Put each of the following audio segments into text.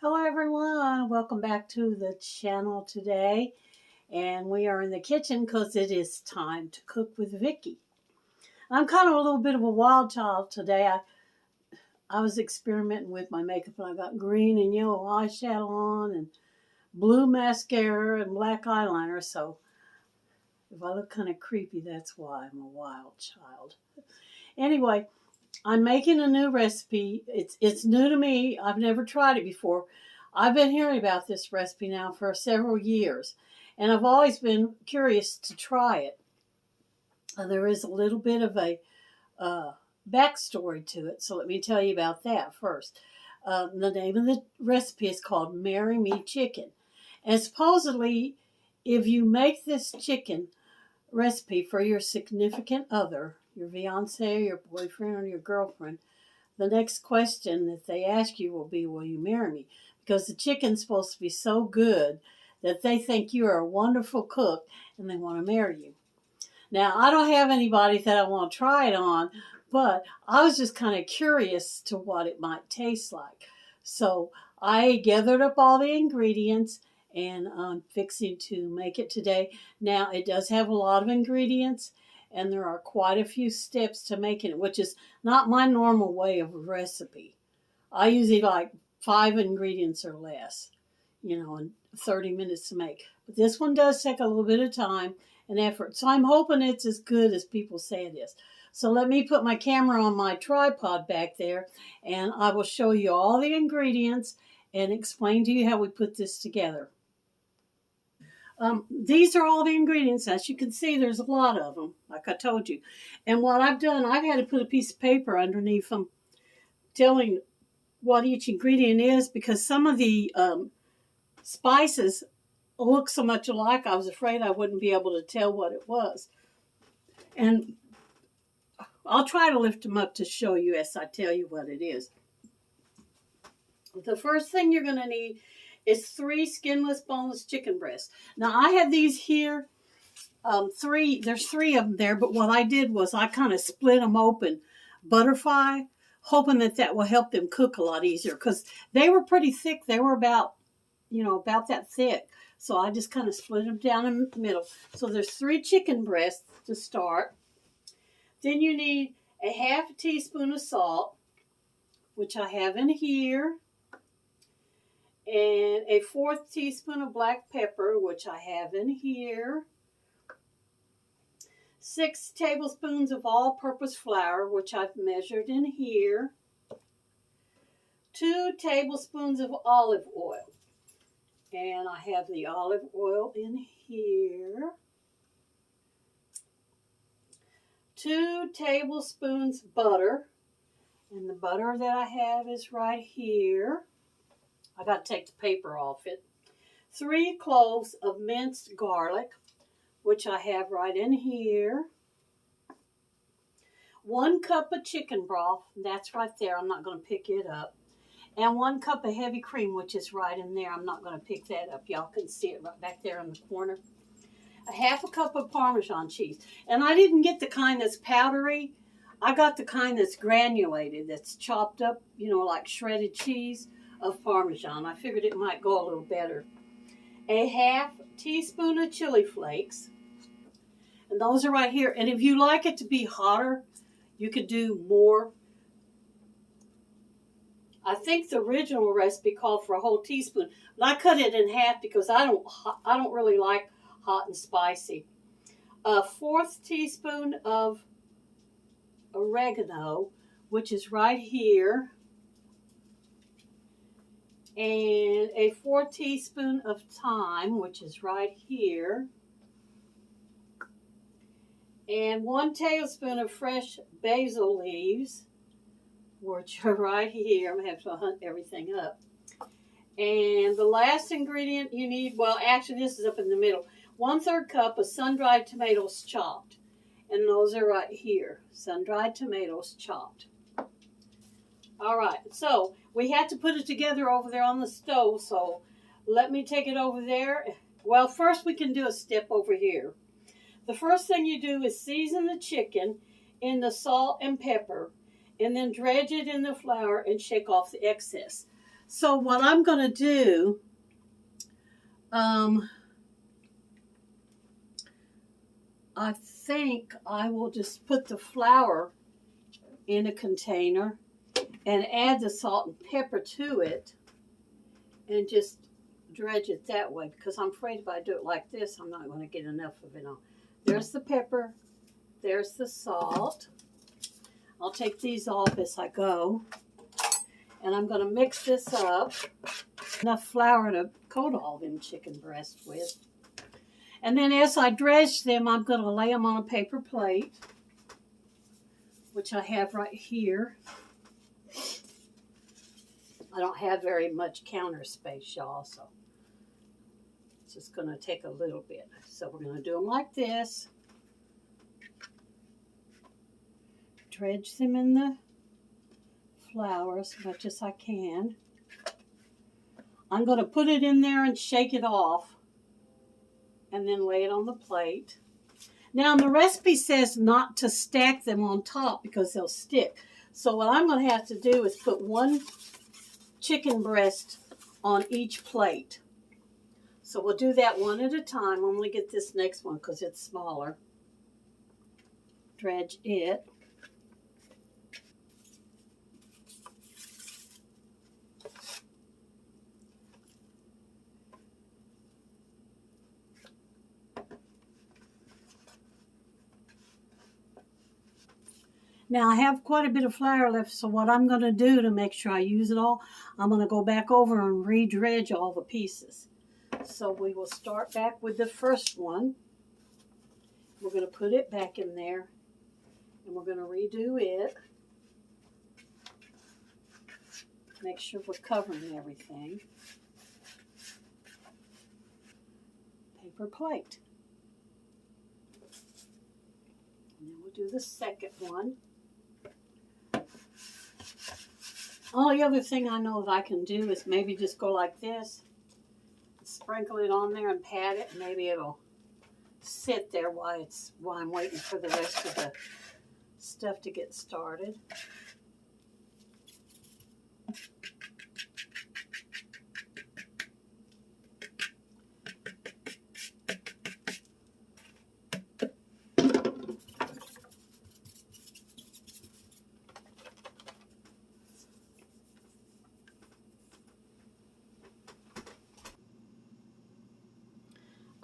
Hello everyone, welcome back to the channel today. And we are in the kitchen because it is time to cook with Vicki. I'm kind of a little bit of a wild child today. I was experimenting with my makeup and I got green and yellow eyeshadow on and blue mascara and black eyeliner. So if I look kind of creepy, that's why I'm a wild child. Anyway, I'm making a new recipe. It's new to me. I've never tried it before. I've been hearing about this recipe now for several years, and I've always been curious to try it. There is a little bit of a backstory to it, so let me tell you about that first. The name of the recipe is called Marry Me Chicken, and supposedly, if you make this chicken recipe for your significant other, your fiance, your boyfriend, or your girlfriend, the next question that they ask you will be, will you marry me? Because the chicken's supposed to be so good that they think you are a wonderful cook and they want to marry you. Now, I don't have anybody that I want to try it on, but I was just kind of curious to what it might taste like. So I gathered up all the ingredients and I'm fixing to make it today. Now, it does have a lot of ingredients and there are quite a few steps to making it, which is not my normal way of a recipe. I usually like 5 ingredients or less, in 30 minutes to make. But this one does take a little bit of time and effort. So I'm hoping it's as good as people say it is. So let me put my camera on my tripod back there and I will show you all the ingredients and explain to you how we put this together. These are all the ingredients. As you can see, there's a lot of them, like I told you. And what I've done, I've had to put a piece of paper underneath them telling what each ingredient is because some of the spices look so much alike, I was afraid I wouldn't be able to tell what it was. And I'll try to lift them up to show you as I tell you what it is. The first thing you're going to need is 3 skinless, boneless chicken breasts. Now, I have these here. There's 3 of them there, but what I did was I kind of split them open, butterfly, hoping that will help them cook a lot easier because they were pretty thick. They were about that thick. So I just kind of split them down in the middle. So there's 3 chicken breasts to start. Then you need a half a teaspoon of salt, which I have in here, and a 1/4 teaspoon of black pepper, which I have in here, 6 tablespoons of all-purpose flour, which I've measured in here, 2 tablespoons of olive oil, and I have the olive oil in here, 2 tablespoons butter, and the butter that I have is right here. I got to take the paper off it. 3 cloves of minced garlic, which I have right in here. 1 cup of chicken broth, that's right there. I'm not going to pick it up. And 1 cup of heavy cream, which is right in there. I'm not going to pick that up. Y'all can see it right back there in the corner. A half a cup of Parmesan cheese. And I didn't get the kind that's powdery. I got the kind that's granulated, that's chopped up, like shredded cheese of Parmesan. I figured it might go a little better. A half teaspoon of chili flakes. And those are right here. And if you like it to be hotter, you could do more. I think the original recipe called for a whole teaspoon, but I cut it in half because I don't really like hot and spicy. A 1/4 teaspoon of oregano, which is right here, and a 1/4 teaspoon of thyme, which is right here, and 1 tablespoon of fresh basil leaves, which are right here. I'm going to have to hunt everything up. And the last ingredient you need, well, actually this is up in the middle, 1/3 cup of sun-dried tomatoes chopped. And those are right here, sun-dried tomatoes chopped. All right, so we had to put it together over there on the stove, so let me take it over there. Well, first we can do a step over here. The first thing you do is season the chicken in the salt and pepper, and then dredge it in the flour and shake off the excess. So what I'm going to do, I think I will just put the flour in a container and add the salt and pepper to it and just dredge it that way, because I'm afraid if I do it like this, I'm not going to get enough of it on. There's the pepper. There's the salt. I'll take these off as I go. And I'm going to mix this up. Enough flour to coat all them chicken breasts with. And then as I dredge them, I'm going to lay them on a paper plate, which I have right here. I don't have very much counter space, y'all, so it's just going to take a little bit. So we're going to do them like this. Dredge them in the flour as much as I can. I'm going to put it in there and shake it off and then lay it on the plate. Now the recipe says not to stack them on top because they'll stick. So what I'm going to have to do is put one chicken breast on each plate. So we'll do that one at a time. I'm going to get this next one because it's smaller. Dredge it. Now I have quite a bit of flour left, so what I'm going to do to make sure I use it all, I'm going to go back over and re-dredge all the pieces. So we will start back with the first one. We're going to put it back in there, and we're going to redo it. Make sure we're covering everything. Paper plate. And then we'll do the second one. Only other thing I know that I can do is maybe just go like this, sprinkle it on there and pat it, and maybe it'll sit there while I'm waiting for the rest of the stuff to get started.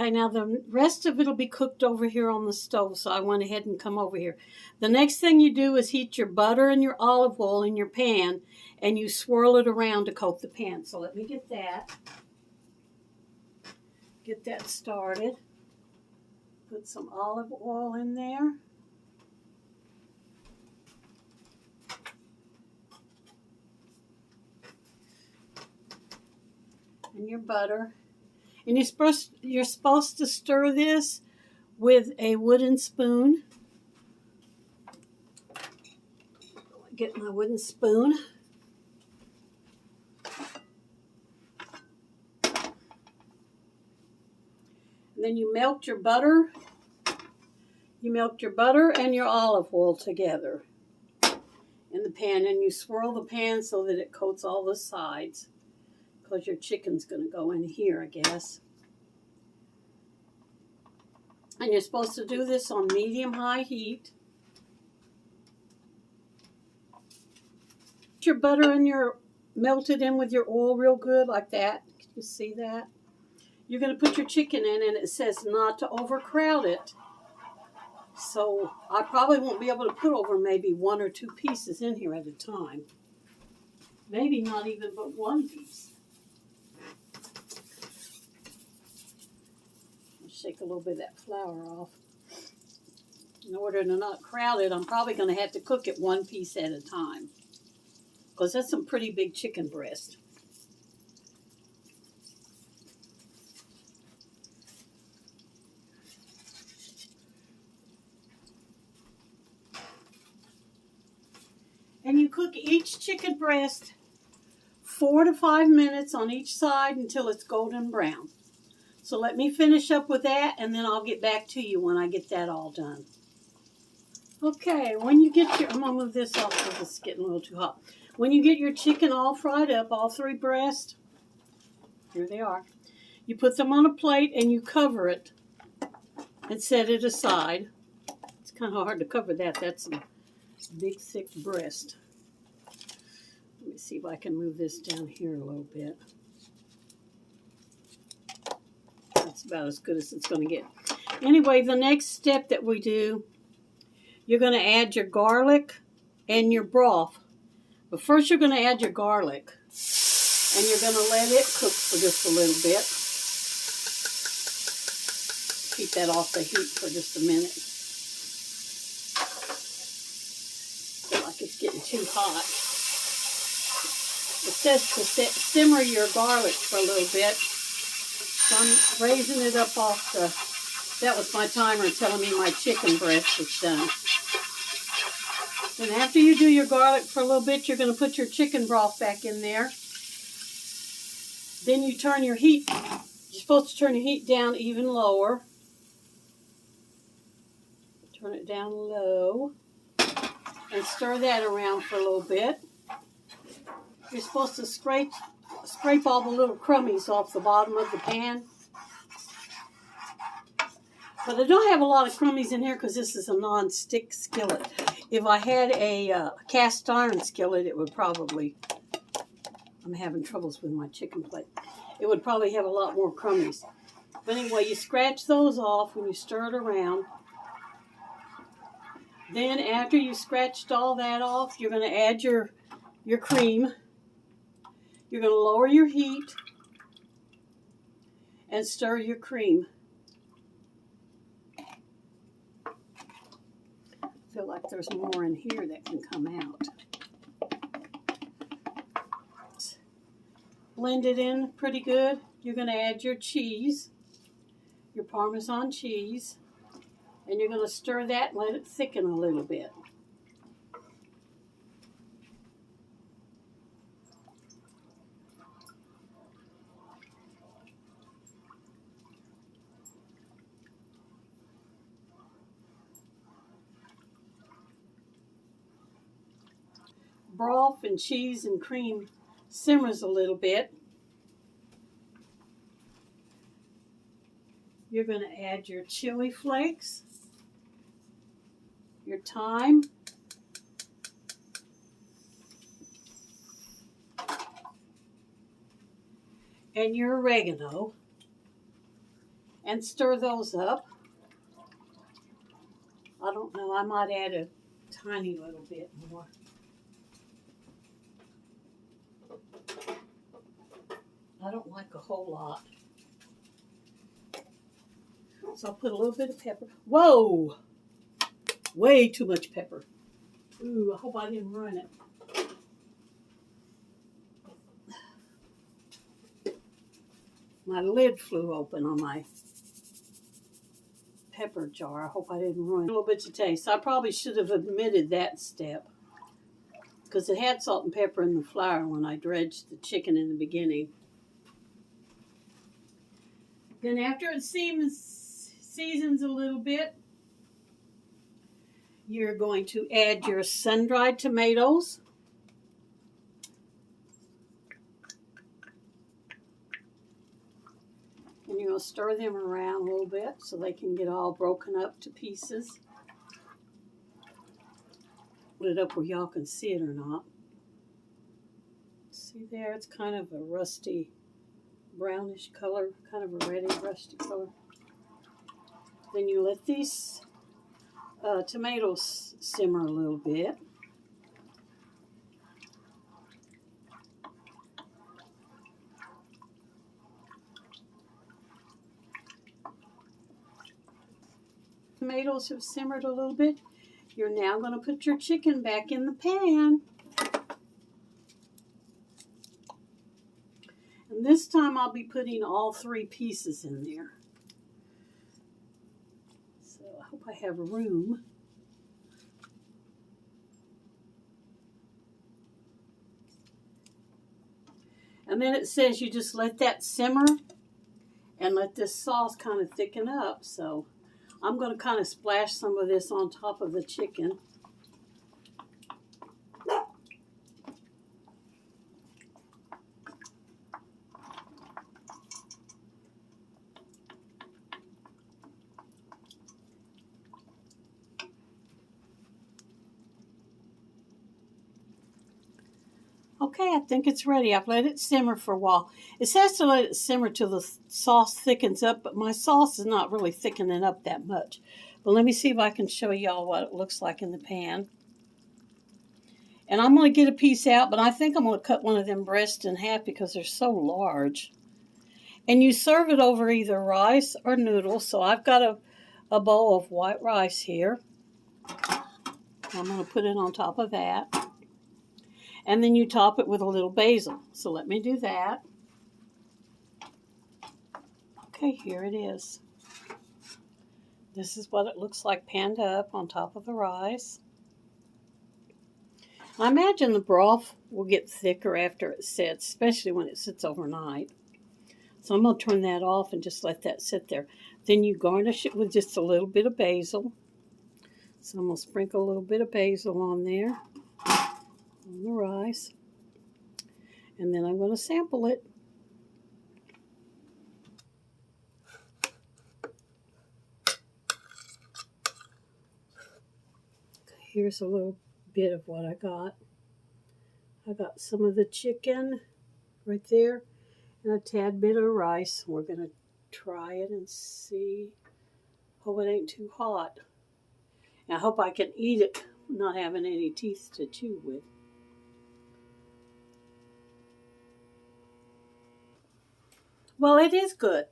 Okay, now the rest of it will be cooked over here on the stove, so I went ahead and come over here. The next thing you do is heat your butter and your olive oil in your pan, and you swirl it around to coat the pan. So let me get that. Get that started. Put some olive oil in there. And your butter. And you're supposed to stir this with a wooden spoon. Get my wooden spoon. And then you melt your butter. You melt your butter and your olive oil together in the pan, and you swirl the pan so that it coats all the sides, because your chicken's going to go in here, I guess. And you're supposed to do this on medium-high heat. Put your butter and melt it in with your oil real good, like that. Can you see that? You're going to put your chicken in, and it says not to overcrowd it. So I probably won't be able to put over maybe 1 or 2 pieces in here at a time. Maybe not even but 1 piece. Shake a little bit of that flour off. In order to not crowd it, I'm probably going to have to cook it 1 piece at a time, because that's some pretty big chicken breast. And you cook each chicken breast 4 to 5 minutes on each side until it's golden brown. So let me finish up with that, and then I'll get back to you when I get that all done. Okay, when you get your, I'm going to move this off because it's getting a little too hot. When you get your chicken all fried up, all 3 breasts, here they are, you put them on a plate and you cover it and set it aside. It's kind of hard to cover that. That's a big, thick breast. Let me see if I can move this down here a little bit. That's about as good as it's going to get. Anyway, the next step that we do, you're going to add your garlic and your broth. But first you're going to add your garlic. And you're going to let it cook for just a little bit. Keep that off the heat for just a minute. Feel like it's getting too hot. It says to simmer your garlic for a little bit. So I'm raising it up off the... That was my timer telling me my chicken breast was done. And after you do your garlic for a little bit, you're going to put your chicken broth back in there. Then you turn your heat. You're supposed to turn your heat down even lower. Turn it down low. And stir that around for a little bit. You're supposed to scrape all the little crummies off the bottom of the pan. But I don't have a lot of crummies in here because this is a non-stick skillet. If I had a cast iron skillet, it would probably... I'm having troubles with my chicken plate. It would probably have a lot more crummies. But anyway, you scratch those off when you stir it around. Then after you scratched all that off, you're going to add your cream. You're going to lower your heat and stir your cream. I feel like there's more in here that can come out. Blend it in pretty good. You're going to add your cheese, your Parmesan cheese, and you're going to stir that and let it thicken a little bit. Broth and cheese and cream simmers a little bit. You're going to add your chili flakes, your thyme, and your oregano, and stir those up. I don't know, I might add a tiny little bit more. I don't like a whole lot. So I'll put a little bit of pepper. Whoa! Way too much pepper. Ooh, I hope I didn't ruin it. My lid flew open on my pepper jar. I hope I didn't ruin it. A little bit to taste. I probably should have omitted that step because it had salt and pepper in the flour when I dredged the chicken in the beginning. Then after it seasons a little bit, you're going to add your sun-dried tomatoes. And you're going to stir them around a little bit so they can get all broken up to pieces. Put it up where y'all can see it or not. See there, it's kind of a rusty brownish color, kind of a reddy rusty color. Then you let these tomatoes simmer a little bit. Tomatoes have simmered a little bit. You're now going to put your chicken back in the pan. And this time I'll be putting all 3 pieces in there. So I hope I have room. And then it says you just let that simmer and let this sauce kind of thicken up. So I'm going to kind of splash some of this on top of the chicken. Okay, I think it's ready. I've let it simmer for a while. It says to let it simmer till the sauce thickens up, but my sauce is not really thickening up that much. But let me see if I can show y'all what it looks like in the pan. And I'm going to get a piece out, but I think I'm going to cut one of them breasts in half because they're so large. And you serve it over either rice or noodles. So I've got a bowl of white rice here. I'm going to put it on top of that. And then you top it with a little basil. So let me do that. Okay, here it is. This is what it looks like panned up on top of the rice. I imagine the broth will get thicker after it sits, especially when it sits overnight. So I'm going to turn that off and just let that sit there. Then you garnish it with just a little bit of basil. So I'm going to sprinkle a little bit of basil on there, on the rice. And then I'm going to sample it. Here's a little bit of what I got. I got some of the chicken right there and a tad bit of rice. We're going to try it and see. Hope it ain't too hot. And I hope I can eat it not having any teeth to chew with. Well, it is good.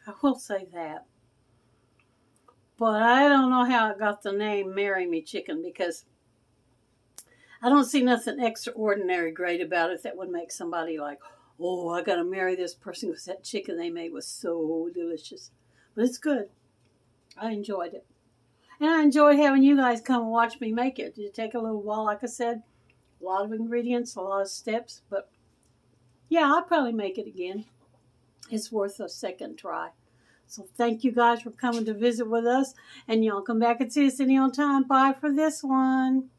I will say that. But I don't know how I got the name Marry Me Chicken because I don't see nothing extraordinary great about it that would make somebody like, oh, I got to marry this person because that chicken they made was so delicious. But it's good. I enjoyed it. And I enjoyed having you guys come and watch me make it. It take a little while, like I said. A lot of ingredients, a lot of steps. But yeah, I'll probably make it again. It's worth a second try. So thank you guys for coming to visit with us. And y'all come back and see us any old time. Bye for this one.